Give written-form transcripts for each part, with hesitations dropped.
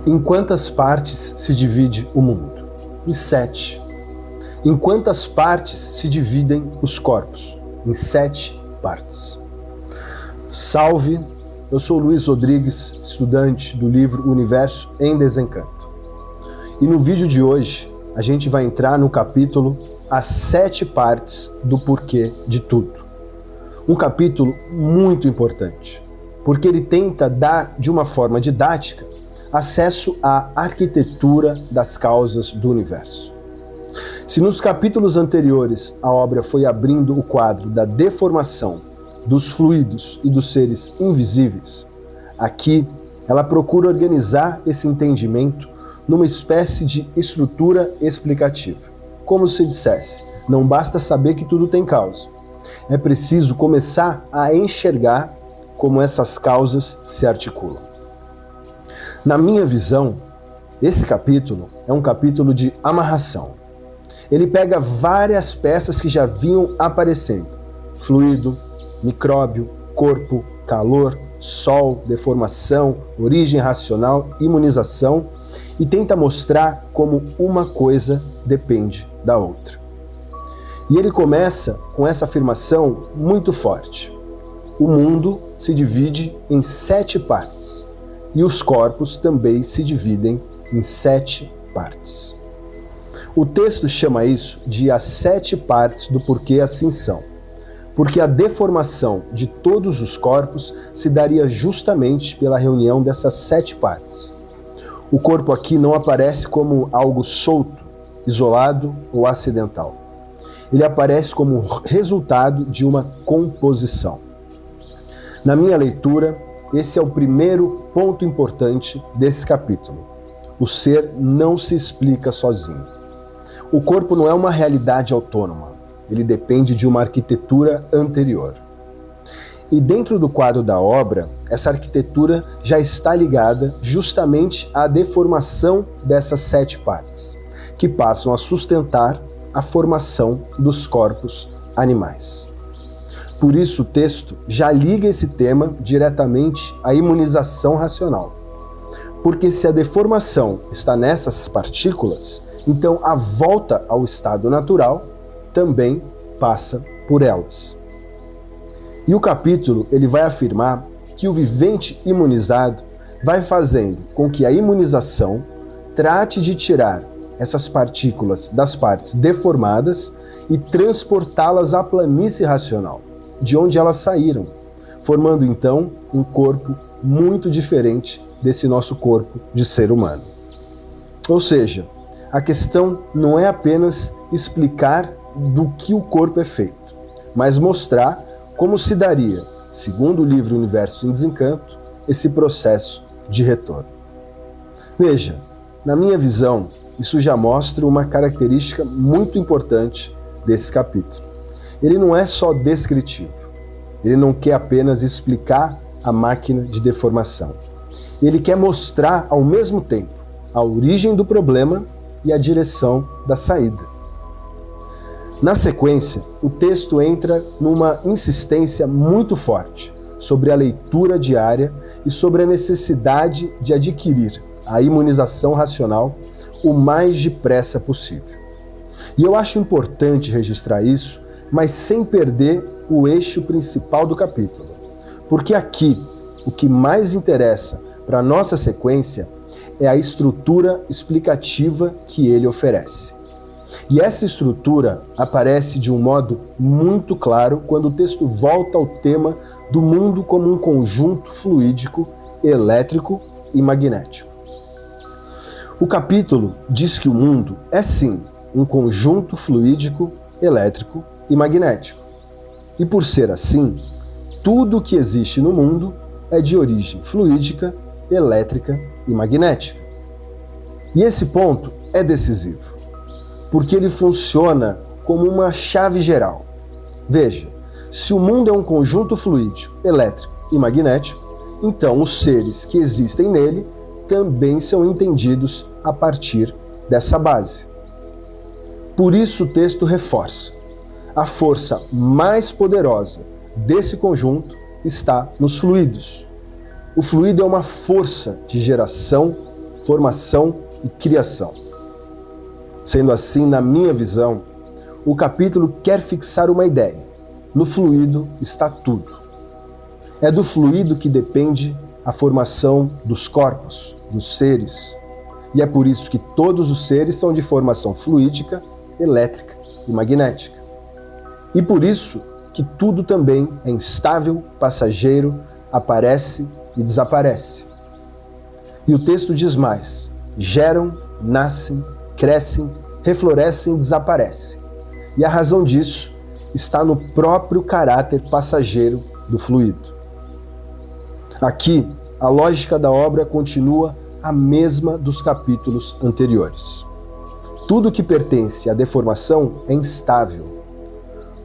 Em quantas partes se divide o mundo? Em 7. Em quantas partes se dividem os corpos? Em 7 partes. Salve! Eu sou Luiz Rodrigues, estudante do livro Universo em Desencanto. E no vídeo de hoje, a gente vai entrar no capítulo As 7 partes do porquê de tudo. Um capítulo muito importante, porque ele tenta dar, de uma forma didática, acesso à arquitetura das causas do universo. Se nos capítulos anteriores a obra foi abrindo o quadro da deformação dos fluidos e dos seres invisíveis, aqui ela procura organizar esse entendimento numa espécie de estrutura explicativa. Como se dissesse, não basta saber que tudo tem causa, é preciso começar a enxergar como essas causas se articulam. Na minha visão, esse capítulo é um capítulo de amarração. Ele pega várias peças que já vinham aparecendo: fluido, micróbio, corpo, calor, sol, deformação, origem racional, imunização, e tenta mostrar como uma coisa depende da outra. E ele começa com essa afirmação muito forte: o mundo se divide em 7 partes. E os corpos também se dividem em 7 partes. O texto chama isso de as 7 partes do porquê assim são, porque a deformação de todos os corpos se daria justamente pela reunião dessas 7 partes. O corpo aqui não aparece como algo solto, isolado ou acidental. Ele aparece como resultado de uma composição. Na minha leitura, esse é o primeiro ponto importante desse capítulo. O ser não se explica sozinho. O corpo não é uma realidade autônoma, ele depende de uma arquitetura anterior. E dentro do quadro da obra, essa arquitetura já está ligada justamente à deformação dessas 7 partes, que passam a sustentar a formação dos corpos animais. Por isso o texto já liga esse tema diretamente à imunização racional. Porque se a deformação está nessas partículas, então a volta ao estado natural também passa por elas. E o capítulo ele vai afirmar que o vivente imunizado vai fazendo com que a imunização trate de tirar essas partículas das partes deformadas e transportá-las à planície racional, de onde elas saíram, formando então um corpo muito diferente desse nosso corpo de ser humano. Ou seja, a questão não é apenas explicar do que o corpo é feito, mas mostrar como se daria, segundo o livro Universo em Desencanto, esse processo de retorno. Veja, na minha visão, isso já mostra uma característica muito importante desse capítulo. Ele não é só descritivo, ele não quer apenas explicar a máquina de deformação. Ele quer mostrar ao mesmo tempo a origem do problema e a direção da saída. Na sequência, o texto entra numa insistência muito forte sobre a leitura diária e sobre a necessidade de adquirir a imunização racional o mais depressa possível. E eu acho importante registrar isso, mas sem perder o eixo principal do capítulo. Porque aqui, o que mais interessa para a nossa sequência é a estrutura explicativa que ele oferece. E essa estrutura aparece de um modo muito claro quando o texto volta ao tema do mundo como um conjunto fluídico, elétrico e magnético. O capítulo diz que o mundo é sim um conjunto fluídico, elétrico e magnético. E por ser assim, tudo o que existe no mundo é de origem fluídica, elétrica e magnética. E esse ponto é decisivo, porque ele funciona como uma chave geral. Veja, se o mundo é um conjunto fluídico, elétrico e magnético, então os seres que existem nele também são entendidos a partir dessa base. Por isso o texto reforça: a força mais poderosa desse conjunto está nos fluidos. O fluido é uma força de geração, formação e criação. Sendo assim, na minha visão, o capítulo quer fixar uma ideia. No fluido está tudo. É do fluido que depende a formação dos corpos, dos seres. E é por isso que todos os seres são de formação fluídica, elétrica e magnética. E por isso que tudo também é instável, passageiro, aparece e desaparece. E o texto diz mais: geram, nascem, crescem, reflorescem e desaparecem. E a razão disso está no próprio caráter passageiro do fluido. Aqui, a lógica da obra continua a mesma dos capítulos anteriores. Tudo que pertence à deformação é instável.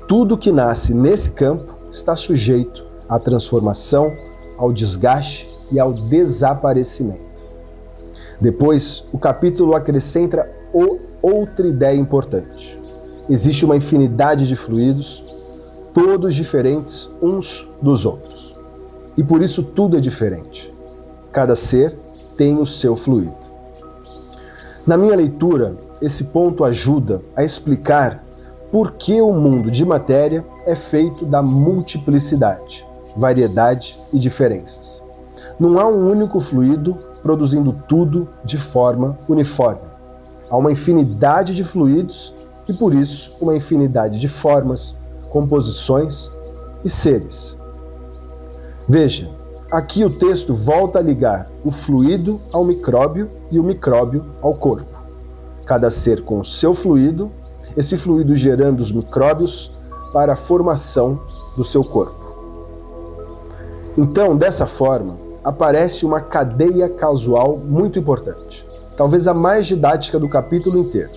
Tudo que nasce nesse campo está sujeito à transformação, ao desgaste e ao desaparecimento. Depois, o capítulo acrescenta outra ideia importante. Existe uma infinidade de fluidos, todos diferentes uns dos outros. E por isso tudo é diferente. Cada ser tem o seu fluido. Na minha leitura, esse ponto ajuda a explicar por que o mundo de matéria é feito da multiplicidade, variedade e diferenças. Não há um único fluido produzindo tudo de forma uniforme. Há uma infinidade de fluidos e, por isso, uma infinidade de formas, composições e seres. Veja, aqui o texto volta a ligar o fluido ao micróbio e o micróbio ao corpo. Cada ser com o seu fluido, esse fluido gerando os micróbios para a formação do seu corpo. Então, dessa forma, aparece uma cadeia causal muito importante, talvez a mais didática do capítulo inteiro.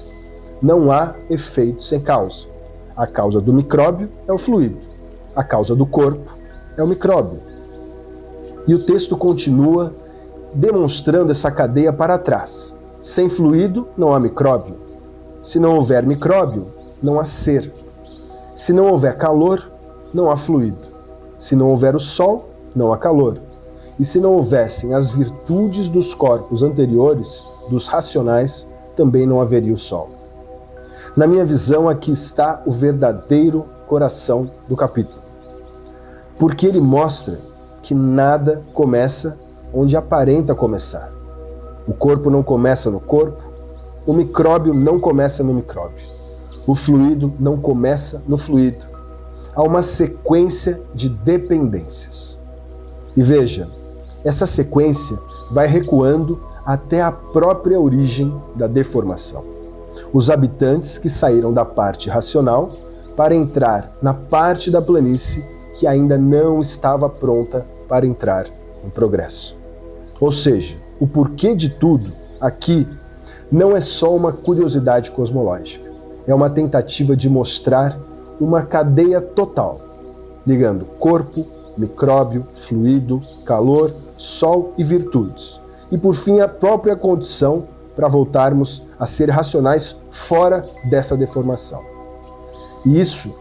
Não há efeito sem causa. A causa do micróbio é o fluido, a causa do corpo é o micróbio. E o texto continua demonstrando essa cadeia para trás. Sem fluido, não há micróbio. Se não houver micróbio, não há ser. Se não houver calor, não há fluido. Se não houver o sol, não há calor. E se não houvessem as virtudes dos corpos anteriores, dos racionais, também não haveria o sol. Na minha visão, aqui está o verdadeiro coração do capítulo. Porque ele mostra que nada começa onde aparenta começar. O corpo não começa no corpo, o micróbio não começa no micróbio, o fluido não começa no fluido. Há uma sequência de dependências. E veja, essa sequência vai recuando até a própria origem da deformação. Os habitantes que saíram da parte racional para entrar na parte da planície que ainda não estava pronta para entrar em progresso. Ou seja, o porquê de tudo aqui não é só uma curiosidade cosmológica, é uma tentativa de mostrar uma cadeia total, ligando corpo, micróbio, fluido, calor, sol e virtudes. E por fim a própria condição para voltarmos a ser racionais fora dessa deformação. E isso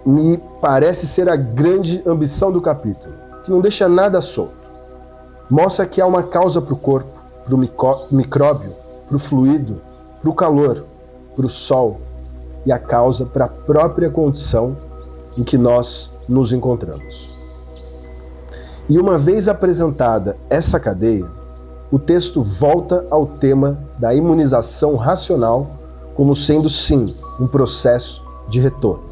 me parece ser a grande ambição do capítulo, que não deixa nada solto. Mostra que há uma causa para o corpo, para o micróbio, para o fluido, para o calor, para o sol, e a causa para a própria condição em que nós nos encontramos. E uma vez apresentada essa cadeia, o texto volta ao tema da imunização racional como sendo, sim, um processo de retorno.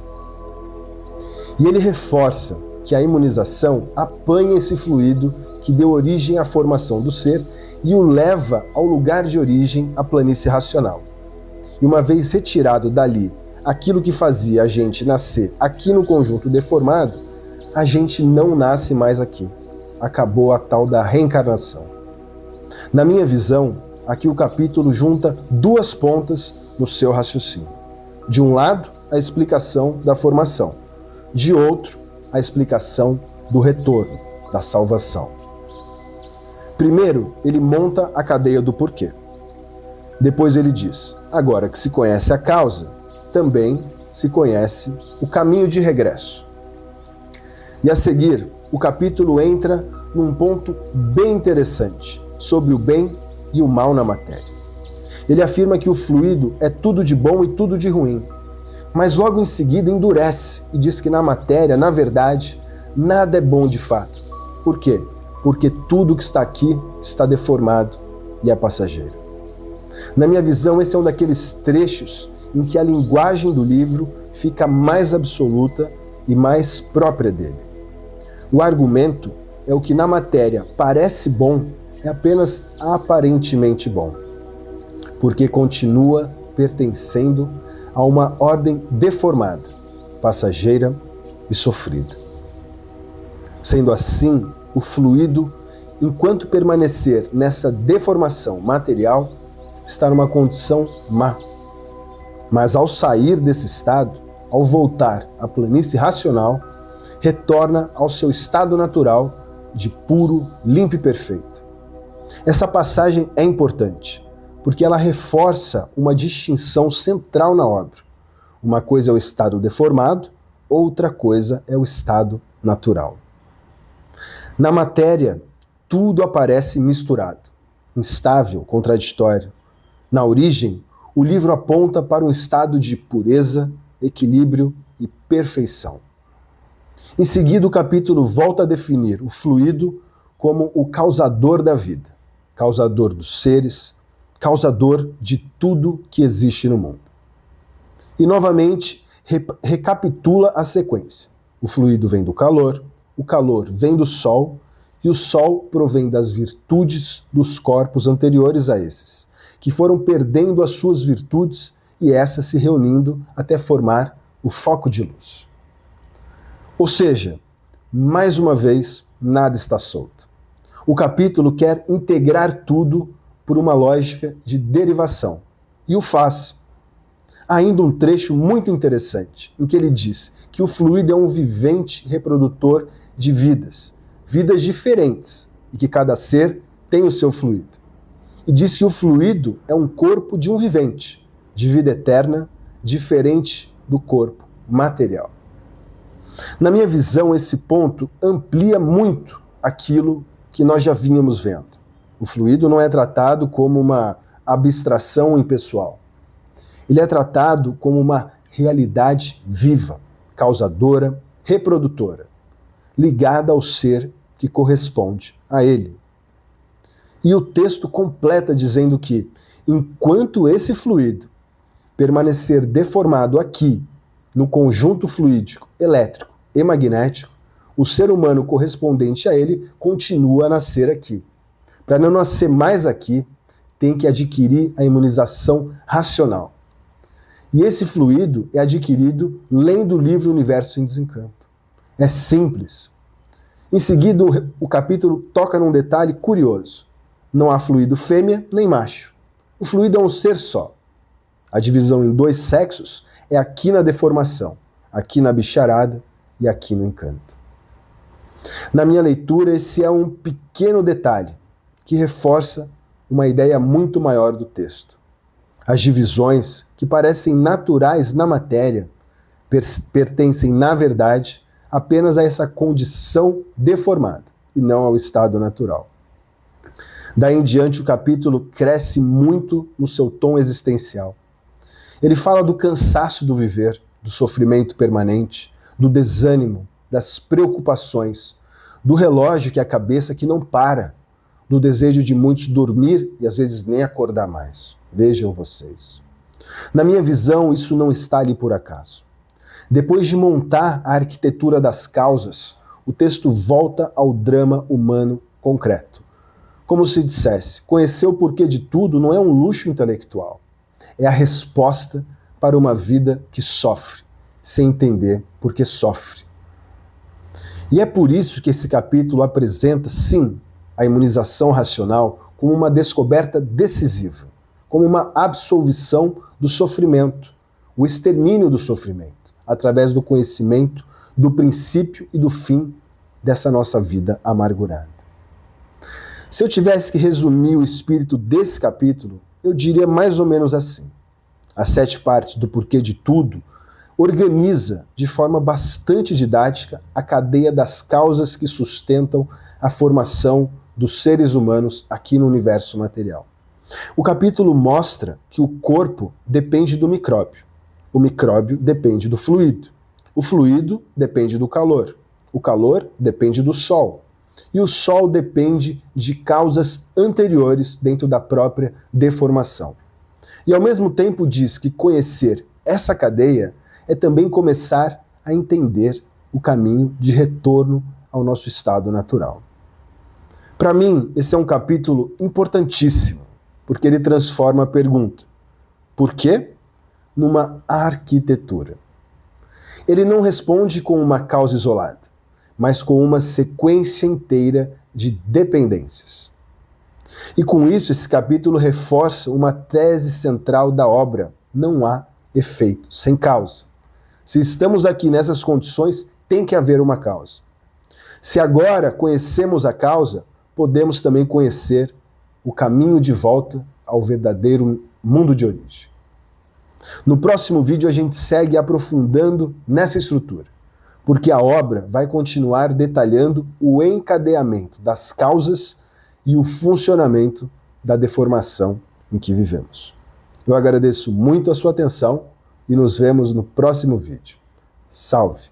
E ele reforça que a imunização apanha esse fluido que deu origem à formação do ser e o leva ao lugar de origem, à planície racional. E uma vez retirado dali aquilo que fazia a gente nascer aqui no conjunto deformado, a gente não nasce mais aqui. Acabou a tal da reencarnação. Na minha visão, aqui o capítulo junta duas pontas no seu raciocínio. De um lado, a explicação da formação. De outro, a explicação do retorno, da salvação. Primeiro, ele monta a cadeia do porquê. Depois ele diz, agora que se conhece a causa, também se conhece o caminho de regresso. E a seguir, o capítulo entra num ponto bem interessante, sobre o bem e o mal na matéria. Ele afirma que o fluido é tudo de bom e tudo de ruim, mas logo em seguida endurece e diz que na matéria, na verdade, nada é bom de fato. Por quê? Porque tudo que está aqui está deformado e é passageiro. Na minha visão, esse é um daqueles trechos em que a linguagem do livro fica mais absoluta e mais própria dele. O argumento é o que na matéria parece bom, é apenas aparentemente bom, porque continua pertencendo a uma ordem deformada, passageira e sofrida. Sendo assim, o fluido, enquanto permanecer nessa deformação material, está numa condição má. Mas ao sair desse estado, ao voltar à planície racional, retorna ao seu estado natural de puro, limpo e perfeito. Essa passagem é importante, porque ela reforça uma distinção central na obra. Uma coisa é o estado deformado, outra coisa é o estado natural. Na matéria, tudo aparece misturado, instável, contraditório. Na origem, o livro aponta para um estado de pureza, equilíbrio e perfeição. Em seguida, o capítulo volta a definir o fluido como o causador da vida, causador dos seres, causador de tudo que existe no mundo. E novamente recapitula a sequência. O fluido vem do calor, o calor vem do sol, e o sol provém das virtudes dos corpos anteriores a esses, que foram perdendo as suas virtudes e essas se reunindo até formar o foco de luz. Ou seja, mais uma vez, nada está solto. O capítulo quer integrar tudo por uma lógica de derivação, e o faz. Há ainda um trecho muito interessante, em que ele diz que o fluido é um vivente reprodutor de vidas, vidas diferentes, e que cada ser tem o seu fluido. E diz que o fluido é um corpo de um vivente, de vida eterna, diferente do corpo material. Na minha visão, esse ponto amplia muito aquilo que nós já vínhamos vendo. O fluido não é tratado como uma abstração impessoal. Ele é tratado como uma realidade viva, causadora, reprodutora, ligada ao ser que corresponde a ele. E o texto completa dizendo que, enquanto esse fluido permanecer deformado aqui, no conjunto fluídico, elétrico e magnético, o ser humano correspondente a ele continua a nascer aqui. Para não nascer mais aqui, tem que adquirir a imunização racional. E esse fluido é adquirido lendo o livro Universo em Desencanto. É simples. Em seguida, o capítulo toca num detalhe curioso. Não há fluido fêmea nem macho. O fluido é um ser só. A divisão em dois sexos é aqui na deformação, aqui na bicharada e aqui no encanto. Na minha leitura, esse é um pequeno detalhe que reforça uma ideia muito maior do texto. As divisões, que parecem naturais na matéria, pertencem, na verdade, apenas a essa condição deformada e não ao estado natural. Daí em diante, o capítulo cresce muito no seu tom existencial. Ele fala do cansaço do viver, do sofrimento permanente, do desânimo, das preocupações, do relógio que é a cabeça que não para, do desejo de muitos dormir e às vezes nem acordar mais. Vejam vocês. Na minha visão, isso não está ali por acaso. Depois de montar a arquitetura das causas, o texto volta ao drama humano concreto. Como se dissesse, conhecer o porquê de tudo não é um luxo intelectual. É a resposta para uma vida que sofre, sem entender por que sofre. E é por isso que esse capítulo apresenta, sim, a imunização racional como uma descoberta decisiva, como uma absolvição do sofrimento, o extermínio do sofrimento, através do conhecimento do princípio e do fim dessa nossa vida amargurada. Se eu tivesse que resumir o espírito desse capítulo, eu diria mais ou menos assim. As 7 partes do porquê de tudo organiza de forma bastante didática a cadeia das causas que sustentam a formação dos seres humanos aqui no universo material. O capítulo mostra que o corpo depende do micróbio. O micróbio depende do fluido. O fluido depende do calor. O calor depende do sol. E o sol depende de causas anteriores dentro da própria deformação. E ao mesmo tempo diz que conhecer essa cadeia é também começar a entender o caminho de retorno ao nosso estado natural. Para mim, esse é um capítulo importantíssimo, porque ele transforma a pergunta: por quê? Numa arquitetura. Ele não responde com uma causa isolada, mas com uma sequência inteira de dependências. E com isso, esse capítulo reforça uma tese central da obra: não há efeito sem causa. Se estamos aqui nessas condições, tem que haver uma causa. Se agora conhecemos a causa, podemos também conhecer o caminho de volta ao verdadeiro mundo de origem. No próximo vídeo a gente segue aprofundando nessa estrutura, porque a obra vai continuar detalhando o encadeamento das causas e o funcionamento da deformação em que vivemos. Eu agradeço muito a sua atenção e nos vemos no próximo vídeo. Salve!